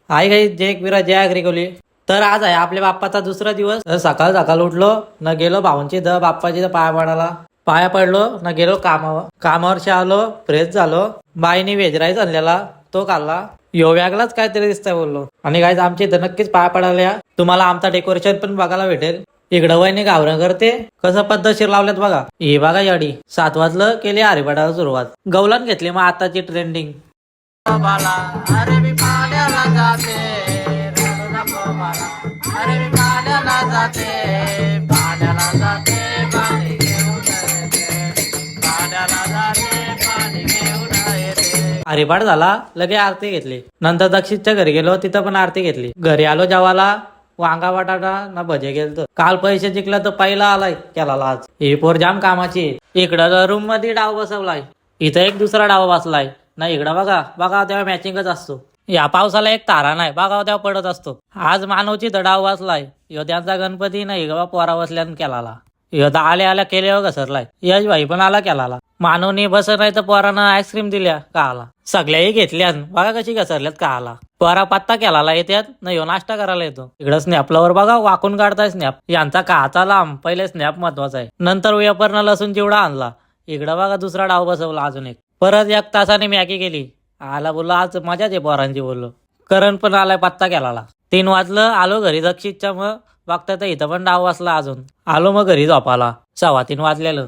आई काही जय एकविरा जय अग्रिकोली. तर आज आहे आपल्या बाप्पाचा दुसरा दिवस. तर सकाळ सकाळ उठलो न गेलो भाऊंची बाप्पाची पाया पडायला. पाया पडलो न गेलो कामावरशी आलो, फ्रेश झालो. बाईने व्हेज राईस आणलेला तो खाल्ला. यो वेगळाच काहीतरी दिसतंय बोललो. आणि गाईज आमची इथं नक्कीच पाया पडायला या. तुम्हाला आमचा डेकोरेशन पण बघायला भेटेल. इकडं वहिनी गावरं करते कसं पद्धतशीर लावल्यात बघा. हे बघा याडी 7 वाजलं केली हरिपाठाला सुरुवात. गवलन घेतली मग आताची ट्रेंडिंग. अरे मी पाण्याला जाते, रडू नको मला. अरे मी पाण्याला जाते, पाण्याला जाते, पाणी घेऊन येते. पाण्याला जाते, पाणी घेऊन येते. हरिपाठ झाला लगे आरती घेतली. नंतर दक्षिणच्या घरी गेलो, तिथं पण आरती घेतली. घरी आलो जेवाला वांगा बटाटा ना भजे गेलतो. काल पैसे जिंकला तर पहिला आलाय केला आज. ही पोर जाम कामाची. इकडं रूम मध्ये डाव बसवलाय, इथं एक दुसरा डाव बसलाय ना. इकडं बघा बघा तेव्हा मॅचिंगच असतो. या पावसाला एक तारा नाही बघा तेव्हा पडत असतो. आज मानवची डाव बसलाय. यो त्यांचा गणपती नाही ग पोरा बसल्यान केला. यो तर आल्या आल्या केल्यावर घसरलाय. यश भाई पण आला केला. मानवनी बस नाही तर पोरानं आईस्क्रीम दिल्या का आला. सगळ्याही घेतल्यान बघा कशी घसरल्यात का आला. पोरा पत्ता केला येत्यात न यो नाश्ता करायला येतो. इकडं स्नॅपलावर बघा वाकून काढताय स्नॅप. यांचा काचा लांब पहिले स्नॅप महत्वाचा आहे. नंतर वेपरनं लसूण चिवडा आणला. इकडं बघा दुसरा डाव बसवला अजून एक. परत 1 तासाने मॅगी केली. आला बोललो आज मजाच आहे पोरांची बोललो. करण पण आलाय पत्ता केला. 3 वाजलं आलो घरी दक्षिणच्या. मग बघता तर इथं पण डाव वाजला अजून. आलो मग घरी झोपाला. 2:15 वाजलेलं.